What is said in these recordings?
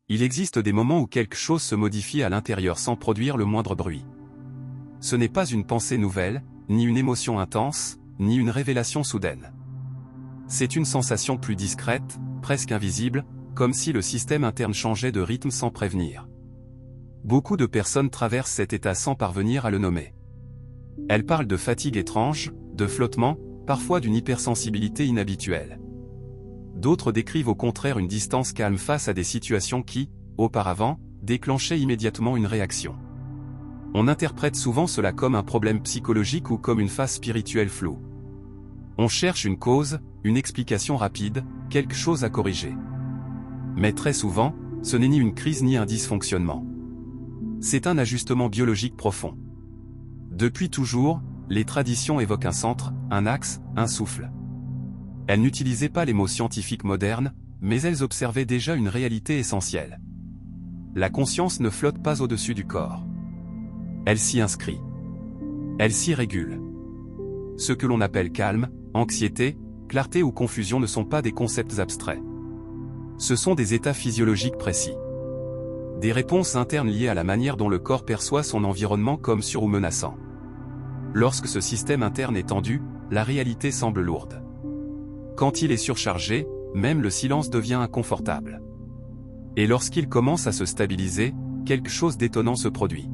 Il existe des moments où quelque chose se modifie à l'intérieur sans produire le moindre bruit. Ce n'est pas une pensée nouvelle, ni une émotion intense, ni une révélation soudaine. C'est une sensation plus discrète, presque invisible, comme si le système interne changeait de rythme sans prévenir. Beaucoup de personnes traversent cet état sans parvenir à le nommer. Elles parlent de fatigue étrange, de flottement, parfois d'une hypersensibilité inhabituelle. D'autres décrivent au contraire une distance calme face à des situations qui, auparavant, déclenchaient immédiatement une réaction. On interprète souvent cela comme un problème psychologique ou comme une phase spirituelle floue. On cherche une cause, une explication rapide, quelque chose à corriger. Mais très souvent, ce n'est ni une crise ni un dysfonctionnement. C'est un ajustement biologique profond. Depuis toujours, les traditions évoquent un centre, un axe, un souffle. Elles n'utilisaient pas les mots scientifiques modernes, mais elles observaient déjà une réalité essentielle. La conscience ne flotte pas au-dessus du corps. Elle s'y inscrit. Elle s'y régule. Ce que l'on appelle calme, anxiété, clarté ou confusion ne sont pas des concepts abstraits. Ce sont des états physiologiques précis. Des réponses internes liées à la manière dont le corps perçoit son environnement comme sûr ou menaçant. Lorsque ce système interne est tendu, la réalité semble lourde. Quand il est surchargé, même le silence devient inconfortable. Et lorsqu'il commence à se stabiliser, quelque chose d'étonnant se produit.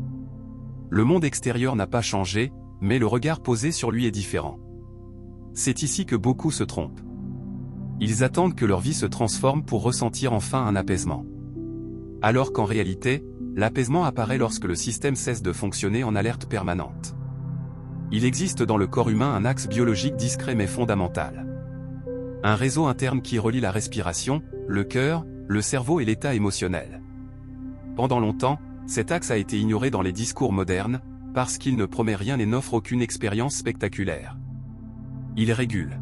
Le monde extérieur n'a pas changé, mais le regard posé sur lui est différent. C'est ici que beaucoup se trompent. Ils attendent que leur vie se transforme pour ressentir enfin un apaisement. Alors qu'en réalité, l'apaisement apparaît lorsque le système cesse de fonctionner en alerte permanente. Il existe dans le corps humain un axe biologique discret mais fondamental. Un réseau interne qui relie la respiration, le cœur, le cerveau et l'état émotionnel. Pendant longtemps, cet axe a été ignoré dans les discours modernes, parce qu'il ne promet rien et n'offre aucune expérience spectaculaire. Il régule.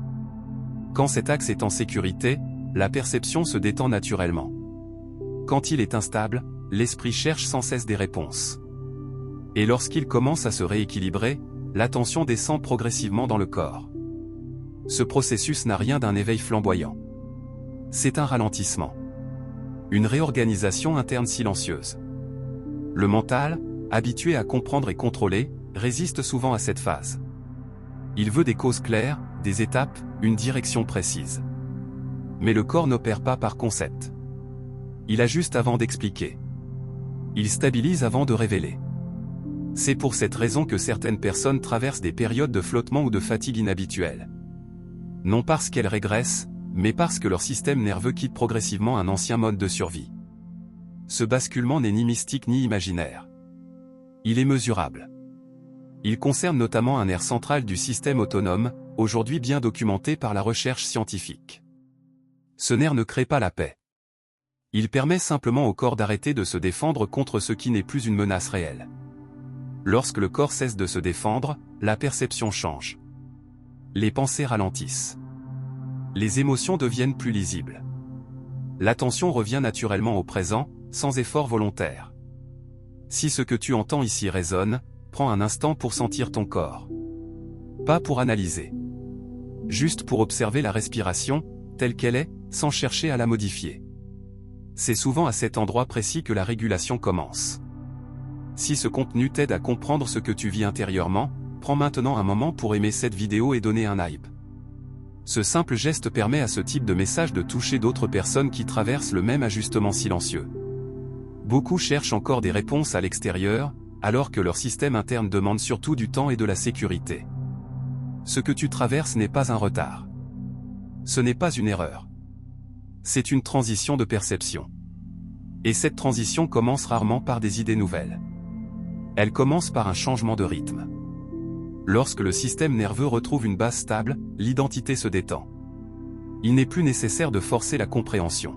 Quand cet axe est en sécurité, la perception se détend naturellement. Quand il est instable, l'esprit cherche sans cesse des réponses. Et lorsqu'il commence à se rééquilibrer, l'attention descend progressivement dans le corps. Ce processus n'a rien d'un éveil flamboyant. C'est un ralentissement. Une réorganisation interne silencieuse. Le mental, habitué à comprendre et contrôler, résiste souvent à cette phase. Il veut des causes claires, des étapes, une direction précise. Mais le corps n'opère pas par concept. Il ajuste avant d'expliquer. Il stabilise avant de révéler. C'est pour cette raison que certaines personnes traversent des périodes de flottement ou de fatigue inhabituelles. Non parce qu'elles régressent, mais parce que leur système nerveux quitte progressivement un ancien mode de survie. Ce basculement n'est ni mystique ni imaginaire. Il est mesurable. Il concerne notamment un aire central du système autonome, aujourd'hui bien documenté par la recherche scientifique. Ce nerf ne crée pas la paix. Il permet simplement au corps d'arrêter de se défendre contre ce qui n'est plus une menace réelle. Lorsque le corps cesse de se défendre, la perception change. Les pensées ralentissent. Les émotions deviennent plus lisibles. L'attention revient naturellement au présent, sans effort volontaire. Si ce que tu entends ici résonne, prends un instant pour sentir ton corps. Pas pour analyser. Juste pour observer la respiration, telle qu'elle est, sans chercher à la modifier. C'est souvent à cet endroit précis que la régulation commence. Si ce contenu t'aide à comprendre ce que tu vis intérieurement, prends maintenant un moment pour aimer cette vidéo et donner un hype. Ce simple geste permet à ce type de message de toucher d'autres personnes qui traversent le même ajustement silencieux. Beaucoup cherchent encore des réponses à l'extérieur, alors que leur système interne demande surtout du temps et de la sécurité. Ce que tu traverses n'est pas un retard. Ce n'est pas une erreur. C'est une transition de perception. Et cette transition commence rarement par des idées nouvelles. Elle commence par un changement de rythme. Lorsque le système nerveux retrouve une base stable, l'identité se détend. Il n'est plus nécessaire de forcer la compréhension.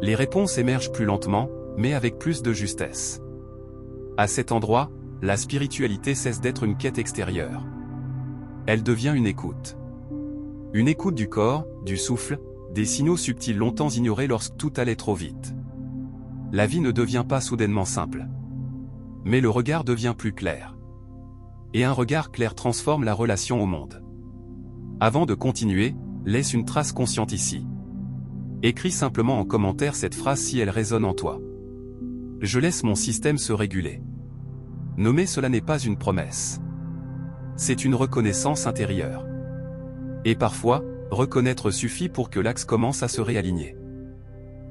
Les réponses émergent plus lentement, mais avec plus de justesse. À cet endroit, la spiritualité cesse d'être une quête extérieure. Elle devient une écoute. Une écoute du corps, du souffle, des signaux subtils longtemps ignorés lorsque tout allait trop vite. La vie ne devient pas soudainement simple. Mais le regard devient plus clair. Et un regard clair transforme la relation au monde. Avant de continuer, laisse une trace consciente ici. Écris simplement en commentaire cette phrase si elle résonne en toi. Je laisse mon système se réguler. Nommer cela n'est pas une promesse. C'est une reconnaissance intérieure. Et parfois, reconnaître suffit pour que l'axe commence à se réaligner.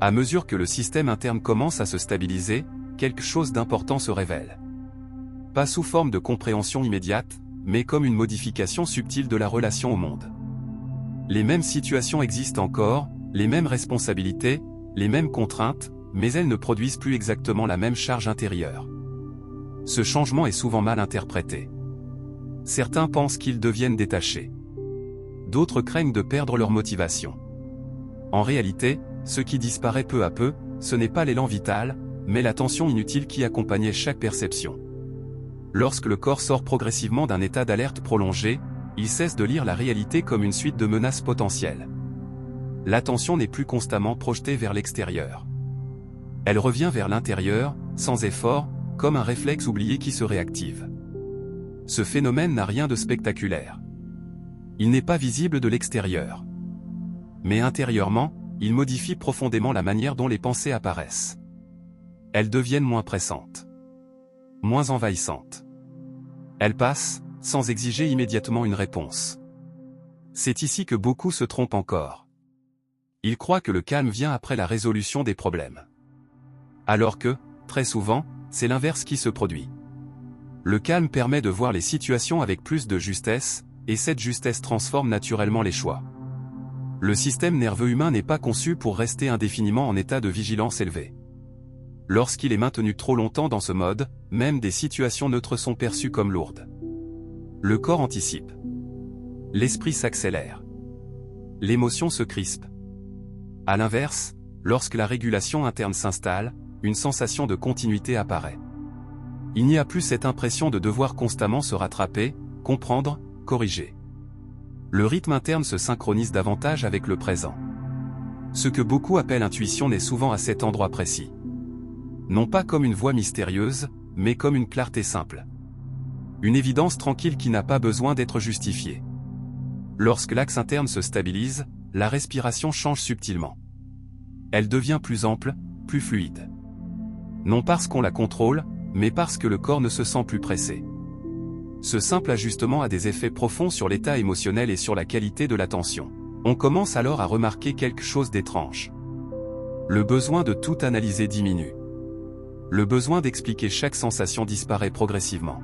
À mesure que le système interne commence à se stabiliser, quelque chose d'important se révèle. Pas sous forme de compréhension immédiate, mais comme une modification subtile de la relation au monde. Les mêmes situations existent encore, les mêmes responsabilités, les mêmes contraintes, mais elles ne produisent plus exactement la même charge intérieure. Ce changement est souvent mal interprété. Certains pensent qu'ils deviennent détachés. D'autres craignent de perdre leur motivation. En réalité, ce qui disparaît peu à peu, ce n'est pas l'élan vital, mais la tension inutile qui accompagnait chaque perception. Lorsque le corps sort progressivement d'un état d'alerte prolongé, il cesse de lire la réalité comme une suite de menaces potentielles. L'attention n'est plus constamment projetée vers l'extérieur. Elle revient vers l'intérieur, sans effort, comme un réflexe oublié qui se réactive. Ce phénomène n'a rien de spectaculaire. Il n'est pas visible de l'extérieur. Mais intérieurement, il modifie profondément la manière dont les pensées apparaissent. Elles deviennent moins pressantes. Moins envahissantes. Elles passent, sans exiger immédiatement une réponse. C'est ici que beaucoup se trompent encore. Ils croient que le calme vient après la résolution des problèmes. Alors que, très souvent, c'est l'inverse qui se produit. Le calme permet de voir les situations avec plus de justesse, et cette justesse transforme naturellement les choix. Le système nerveux humain n'est pas conçu pour rester indéfiniment en état de vigilance élevée. Lorsqu'il est maintenu trop longtemps dans ce mode, même des situations neutres sont perçues comme lourdes. Le corps anticipe. L'esprit s'accélère. L'émotion se crispe. À l'inverse, lorsque la régulation interne s'installe, une sensation de continuité apparaît. Il n'y a plus cette impression de devoir constamment se rattraper, comprendre, corriger. Le rythme interne se synchronise davantage avec le présent. Ce que beaucoup appellent intuition naît souvent à cet endroit précis. Non pas comme une voix mystérieuse, mais comme une clarté simple. Une évidence tranquille qui n'a pas besoin d'être justifiée. Lorsque l'axe interne se stabilise, la respiration change subtilement. Elle devient plus ample, plus fluide. Non parce qu'on la contrôle, mais parce que le corps ne se sent plus pressé. Ce simple ajustement a des effets profonds sur l'état émotionnel et sur la qualité de l'attention. On commence alors à remarquer quelque chose d'étrange. Le besoin de tout analyser diminue. Le besoin d'expliquer chaque sensation disparaît progressivement.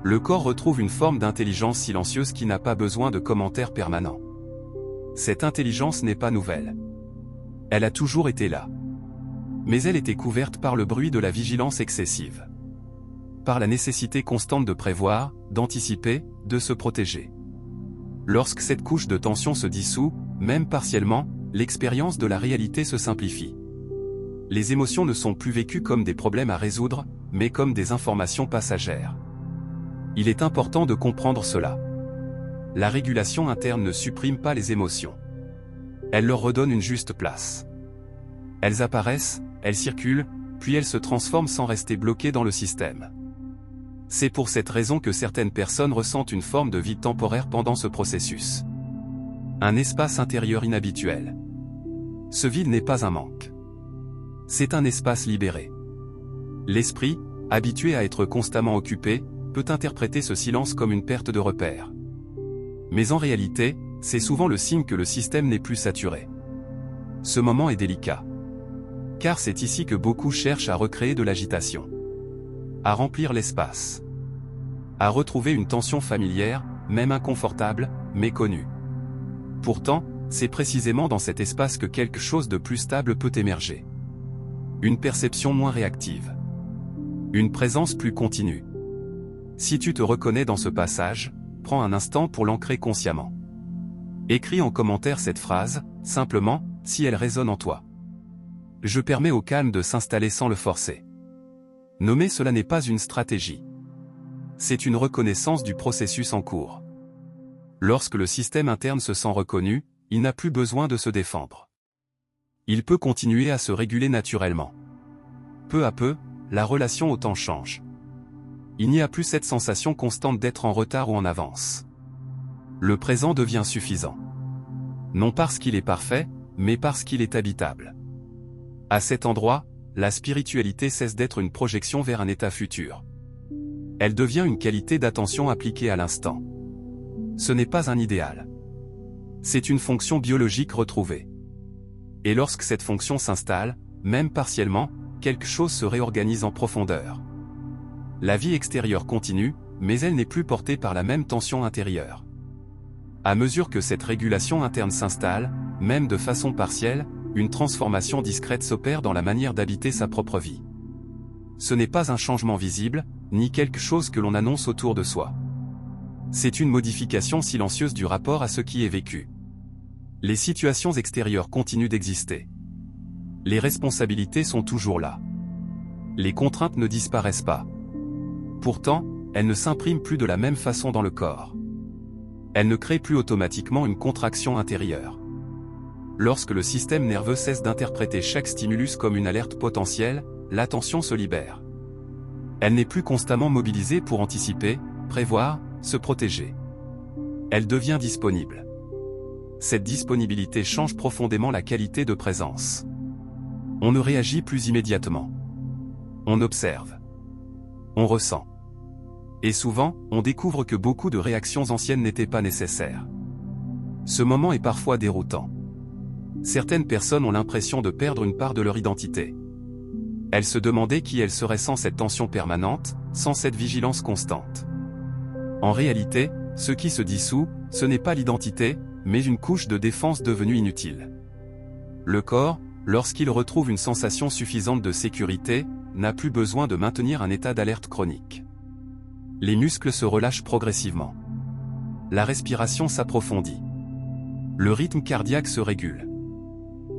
Le corps retrouve une forme d'intelligence silencieuse qui n'a pas besoin de commentaires permanents. Cette intelligence n'est pas nouvelle. Elle a toujours été là. Mais elle était couverte par le bruit de la vigilance excessive. Par la nécessité constante de prévoir, d'anticiper, de se protéger. Lorsque cette couche de tension se dissout, même partiellement, l'expérience de la réalité se simplifie. Les émotions ne sont plus vécues comme des problèmes à résoudre, mais comme des informations passagères. Il est important de comprendre cela. La régulation interne ne supprime pas les émotions. Elle leur redonne une juste place. Elles apparaissent, elles circulent, puis elles se transforment sans rester bloquées dans le système. C'est pour cette raison que certaines personnes ressentent une forme de vide temporaire pendant ce processus. Un espace intérieur inhabituel. Ce vide n'est pas un manque. C'est un espace libéré. L'esprit, habitué à être constamment occupé, peut interpréter ce silence comme une perte de repère. Mais en réalité, c'est souvent le signe que le système n'est plus saturé. Ce moment est délicat. Car c'est ici que beaucoup cherchent à recréer de l'agitation. À remplir l'espace. À retrouver une tension familière, même inconfortable, mais connue. Pourtant, c'est précisément dans cet espace que quelque chose de plus stable peut émerger. Une perception moins réactive. Une présence plus continue. Si tu te reconnais dans ce passage, prends un instant pour l'ancrer consciemment. Écris en commentaire cette phrase, simplement, si elle résonne en toi. Je permets au calme de s'installer sans le forcer. Nommer cela n'est pas une stratégie. C'est une reconnaissance du processus en cours. Lorsque le système interne se sent reconnu, il n'a plus besoin de se défendre. Il peut continuer à se réguler naturellement. Peu à peu, la relation au temps change. Il n'y a plus cette sensation constante d'être en retard ou en avance. Le présent devient suffisant. Non parce qu'il est parfait, mais parce qu'il est habitable. À cet endroit, la spiritualité cesse d'être une projection vers un état futur. Elle devient une qualité d'attention appliquée à l'instant. Ce n'est pas un idéal. C'est une fonction biologique retrouvée. Et lorsque cette fonction s'installe, même partiellement, quelque chose se réorganise en profondeur. La vie extérieure continue, mais elle n'est plus portée par la même tension intérieure. À mesure que cette régulation interne s'installe, même de façon partielle, une transformation discrète s'opère dans la manière d'habiter sa propre vie. Ce n'est pas un changement visible, ni quelque chose que l'on annonce autour de soi. C'est une modification silencieuse du rapport à ce qui est vécu. Les situations extérieures continuent d'exister. Les responsabilités sont toujours là. Les contraintes ne disparaissent pas. Pourtant, elles ne s'impriment plus de la même façon dans le corps. Elles ne créent plus automatiquement une contraction intérieure. Lorsque le système nerveux cesse d'interpréter chaque stimulus comme une alerte potentielle, l'attention se libère. Elle n'est plus constamment mobilisée pour anticiper, prévoir, se protéger. Elle devient disponible. Cette disponibilité change profondément la qualité de présence. On ne réagit plus immédiatement. On observe. On ressent. Et souvent, on découvre que beaucoup de réactions anciennes n'étaient pas nécessaires. Ce moment est parfois déroutant. Certaines personnes ont l'impression de perdre une part de leur identité. Elles se demandaient qui elles seraient sans cette tension permanente, sans cette vigilance constante. En réalité, ce qui se dissout, ce n'est pas l'identité, mais une couche de défense devenue inutile. Le corps, lorsqu'il retrouve une sensation suffisante de sécurité, n'a plus besoin de maintenir un état d'alerte chronique. Les muscles se relâchent progressivement. La respiration s'approfondit. Le rythme cardiaque se régule.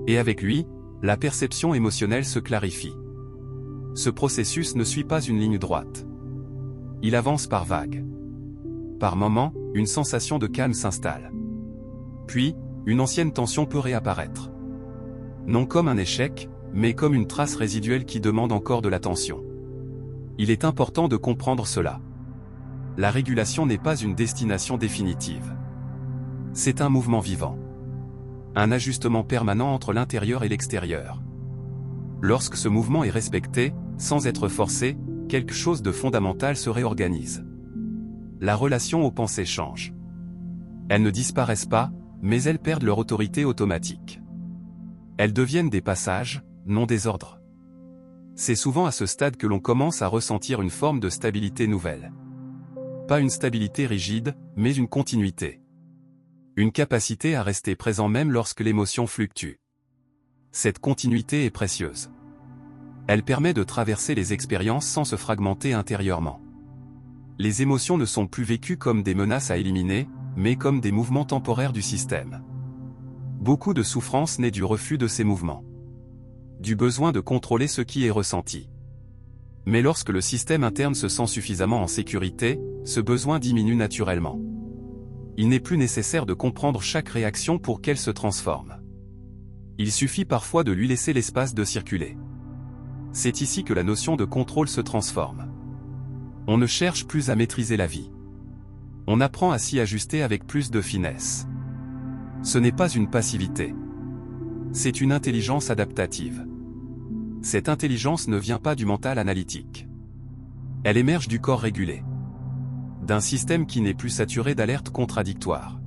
Et avec lui, la perception émotionnelle se clarifie. Ce processus ne suit pas une ligne droite. Il avance par vagues. Par moments, une sensation de calme s'installe. Puis, une ancienne tension peut réapparaître. Non comme un échec, mais comme une trace résiduelle qui demande encore de l'attention. Il est important de comprendre cela. La régulation n'est pas une destination définitive. C'est un mouvement vivant. Un ajustement permanent entre l'intérieur et l'extérieur. Lorsque ce mouvement est respecté, sans être forcé, quelque chose de fondamental se réorganise. La relation aux pensées change. Elles ne disparaissent pas, mais elles perdent leur autorité automatique. Elles deviennent des passages, non des ordres. C'est souvent à ce stade que l'on commence à ressentir une forme de stabilité nouvelle. Pas une stabilité rigide, mais une continuité. Une capacité à rester présent même lorsque l'émotion fluctue. Cette continuité est précieuse. Elle permet de traverser les expériences sans se fragmenter intérieurement. Les émotions ne sont plus vécues comme des menaces à éliminer, mais comme des mouvements temporaires du système. Beaucoup de souffrance naît du refus de ces mouvements. Du besoin de contrôler ce qui est ressenti. Mais lorsque le système interne se sent suffisamment en sécurité, ce besoin diminue naturellement. Il n'est plus nécessaire de comprendre chaque réaction pour qu'elle se transforme. Il suffit parfois de lui laisser l'espace de circuler. C'est ici que la notion de contrôle se transforme. On ne cherche plus à maîtriser la vie. On apprend à s'y ajuster avec plus de finesse. Ce n'est pas une passivité. C'est une intelligence adaptative. Cette intelligence ne vient pas du mental analytique. Elle émerge du corps régulé. D'un système qui n'est plus saturé d'alertes contradictoires.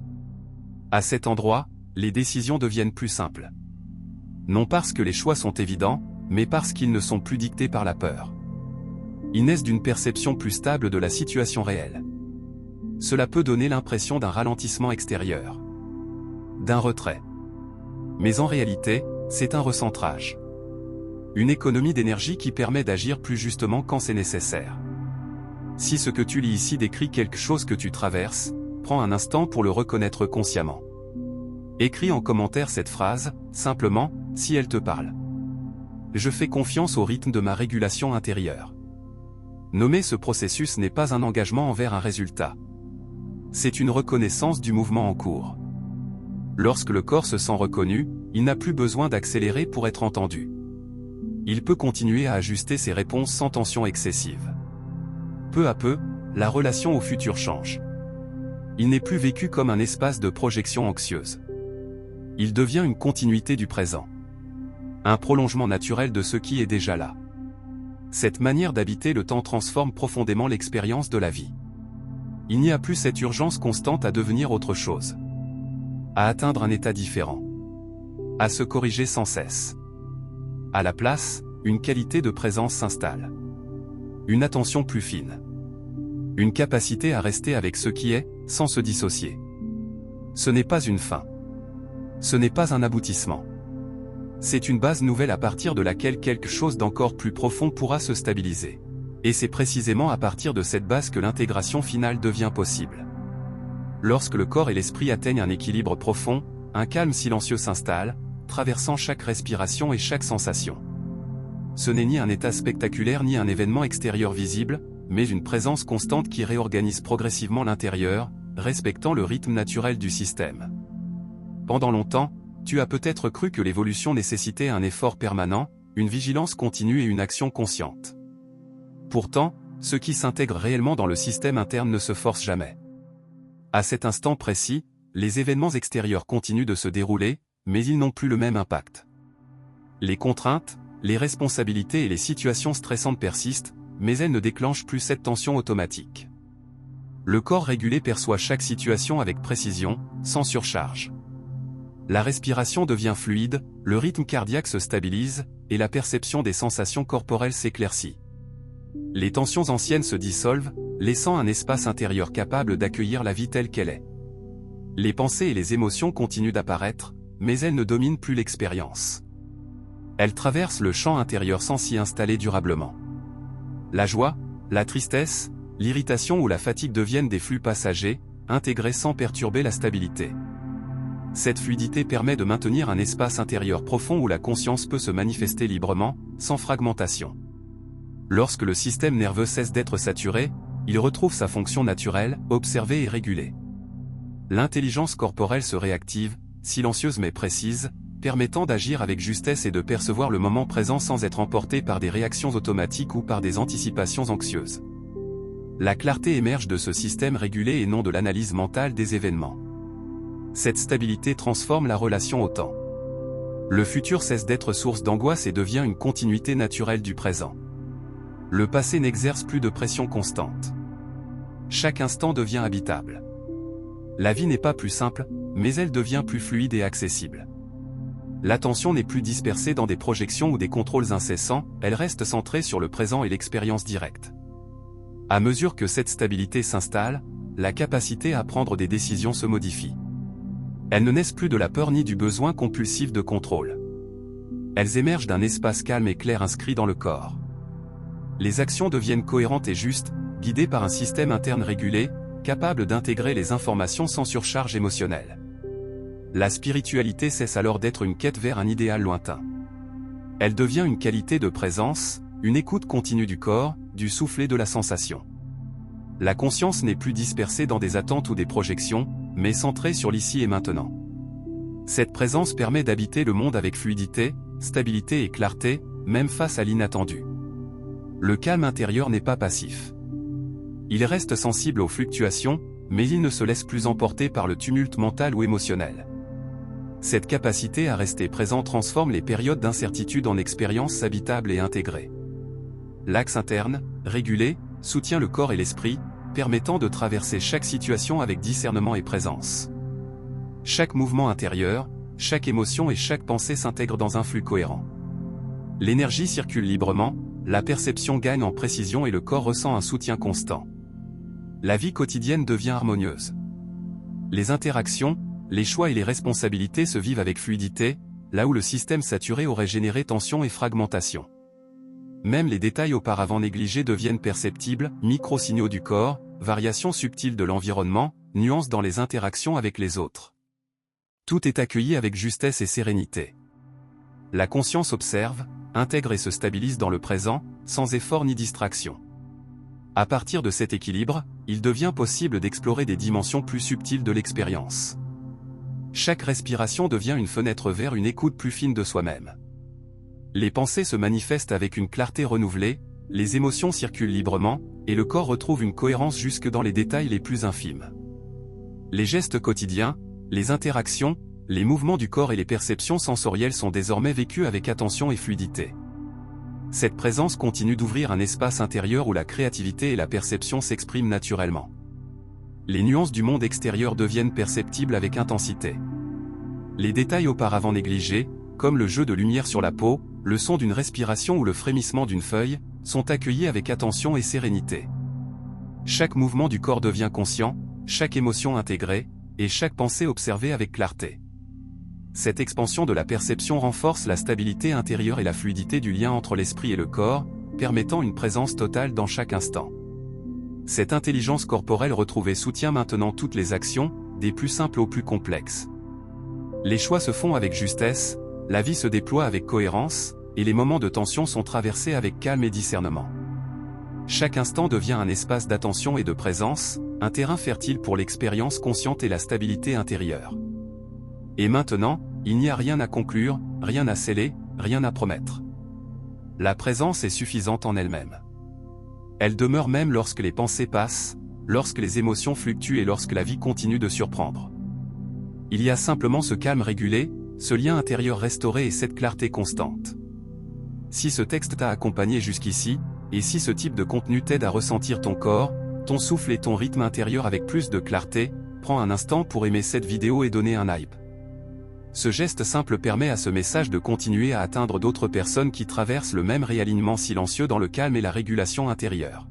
À cet endroit, les décisions deviennent plus simples. Non parce que les choix sont évidents, mais parce qu'ils ne sont plus dictés par la peur. Ils naissent d'une perception plus stable de la situation réelle. Cela peut donner l'impression d'un ralentissement extérieur. D'un retrait. Mais en réalité, c'est un recentrage. Une économie d'énergie qui permet d'agir plus justement quand c'est nécessaire. Si ce que tu lis ici décrit quelque chose que tu traverses, prends un instant pour le reconnaître consciemment. Écris en commentaire cette phrase, simplement, si elle te parle. Je fais confiance au rythme de ma régulation intérieure. Nommer ce processus n'est pas un engagement envers un résultat. C'est une reconnaissance du mouvement en cours. Lorsque le corps se sent reconnu, il n'a plus besoin d'accélérer pour être entendu. Il peut continuer à ajuster ses réponses sans tension excessive. Peu à peu, la relation au futur change. Il n'est plus vécu comme un espace de projection anxieuse. Il devient une continuité du présent. Un prolongement naturel de ce qui est déjà là. Cette manière d'habiter le temps transforme profondément l'expérience de la vie. Il n'y a plus cette urgence constante à devenir autre chose. À atteindre un état différent. À se corriger sans cesse. À la place, une qualité de présence s'installe. Une attention plus fine. Une capacité à rester avec ce qui est, sans se dissocier. Ce n'est pas une fin. Ce n'est pas un aboutissement. C'est une base nouvelle à partir de laquelle quelque chose d'encore plus profond pourra se stabiliser. Et c'est précisément à partir de cette base que l'intégration finale devient possible. Lorsque le corps et l'esprit atteignent un équilibre profond, un calme silencieux s'installe, traversant chaque respiration et chaque sensation. Ce n'est ni un état spectaculaire ni un événement extérieur visible, mais une présence constante qui réorganise progressivement l'intérieur, respectant le rythme naturel du système. Pendant longtemps, tu as peut-être cru que l'évolution nécessitait un effort permanent, une vigilance continue et une action consciente. Pourtant, ce qui s'intègre réellement dans le système interne ne se force jamais. À cet instant précis, les événements extérieurs continuent de se dérouler, mais ils n'ont plus le même impact. Les contraintes, les responsabilités et les situations stressantes persistent, mais elles ne déclenchent plus cette tension automatique. Le corps régulé perçoit chaque situation avec précision, sans surcharge. La respiration devient fluide, le rythme cardiaque se stabilise, et la perception des sensations corporelles s'éclaircit. Les tensions anciennes se dissolvent, laissant un espace intérieur capable d'accueillir la vie telle qu'elle est. Les pensées et les émotions continuent d'apparaître, mais elles ne dominent plus l'expérience. Elles traversent le champ intérieur sans s'y installer durablement. La joie, la tristesse, l'irritation ou la fatigue deviennent des flux passagers, intégrés sans perturber la stabilité. Cette fluidité permet de maintenir un espace intérieur profond où la conscience peut se manifester librement, sans fragmentation. Lorsque le système nerveux cesse d'être saturé, il retrouve sa fonction naturelle, observée et régulée. L'intelligence corporelle se réactive, silencieuse mais précise, permettant d'agir avec justesse et de percevoir le moment présent sans être emporté par des réactions automatiques ou par des anticipations anxieuses. La clarté émerge de ce système régulé et non de l'analyse mentale des événements. Cette stabilité transforme la relation au temps. Le futur cesse d'être source d'angoisse et devient une continuité naturelle du présent. Le passé n'exerce plus de pression constante. Chaque instant devient habitable. La vie n'est pas plus simple, mais elle devient plus fluide et accessible. L'attention n'est plus dispersée dans des projections ou des contrôles incessants, elle reste centrée sur le présent et l'expérience directe. À mesure que cette stabilité s'installe, la capacité à prendre des décisions se modifie. Elles ne naissent plus de la peur ni du besoin compulsif de contrôle. Elles émergent d'un espace calme et clair inscrit dans le corps. Les actions deviennent cohérentes et justes, guidées par un système interne régulé, capable d'intégrer les informations sans surcharge émotionnelle. La spiritualité cesse alors d'être une quête vers un idéal lointain. Elle devient une qualité de présence, une écoute continue du corps, du souffle et de la sensation. La conscience n'est plus dispersée dans des attentes ou des projections, mais centrée sur l'ici et maintenant. Cette présence permet d'habiter le monde avec fluidité, stabilité et clarté, même face à l'inattendu. Le calme intérieur n'est pas passif. Il reste sensible aux fluctuations, mais il ne se laisse plus emporter par le tumulte mental ou émotionnel. Cette capacité à rester présent transforme les périodes d'incertitude en expériences habitables et intégrées. L'axe interne, régulé, soutient le corps et l'esprit, permettant de traverser chaque situation avec discernement et présence. Chaque mouvement intérieur, chaque émotion et chaque pensée s'intègrent dans un flux cohérent. L'énergie circule librement, la perception gagne en précision et le corps ressent un soutien constant. La vie quotidienne devient harmonieuse. Les interactions, les choix et les responsabilités se vivent avec fluidité, là où le système saturé aurait généré tension et fragmentation. Même les détails auparavant négligés deviennent perceptibles, micro-signaux du corps, variations subtiles de l'environnement, nuances dans les interactions avec les autres. Tout est accueilli avec justesse et sérénité. La conscience observe, intègre et se stabilise dans le présent, sans effort ni distraction. À partir de cet équilibre, il devient possible d'explorer des dimensions plus subtiles de l'expérience. Chaque respiration devient une fenêtre vers une écoute plus fine de soi-même. Les pensées se manifestent avec une clarté renouvelée, les émotions circulent librement, et le corps retrouve une cohérence jusque dans les détails les plus infimes. Les gestes quotidiens, les interactions, les mouvements du corps et les perceptions sensorielles sont désormais vécus avec attention et fluidité. Cette présence continue d'ouvrir un espace intérieur où la créativité et la perception s'expriment naturellement. Les nuances du monde extérieur deviennent perceptibles avec intensité. Les détails auparavant négligés, comme le jeu de lumière sur la peau, le son d'une respiration ou le frémissement d'une feuille, sont accueillis avec attention et sérénité. Chaque mouvement du corps devient conscient, chaque émotion intégrée, et chaque pensée observée avec clarté. Cette expansion de la perception renforce la stabilité intérieure et la fluidité du lien entre l'esprit et le corps, permettant une présence totale dans chaque instant. Cette intelligence corporelle retrouvée soutient maintenant toutes les actions, des plus simples aux plus complexes. Les choix se font avec justesse, la vie se déploie avec cohérence, et les moments de tension sont traversés avec calme et discernement. Chaque instant devient un espace d'attention et de présence, un terrain fertile pour l'expérience consciente et la stabilité intérieure. Et maintenant, il n'y a rien à conclure, rien à sceller, rien à promettre. La présence est suffisante en elle-même. Elle demeure même lorsque les pensées passent, lorsque les émotions fluctuent et lorsque la vie continue de surprendre. Il y a simplement ce calme régulé, ce lien intérieur restauré et cette clarté constante. Si ce texte t'a accompagné jusqu'ici, et si ce type de contenu t'aide à ressentir ton corps, ton souffle et ton rythme intérieur avec plus de clarté, prends un instant pour aimer cette vidéo et donner un hype. Ce geste simple permet à ce message de continuer à atteindre d'autres personnes qui traversent le même réalignement silencieux dans le calme et la régulation intérieure.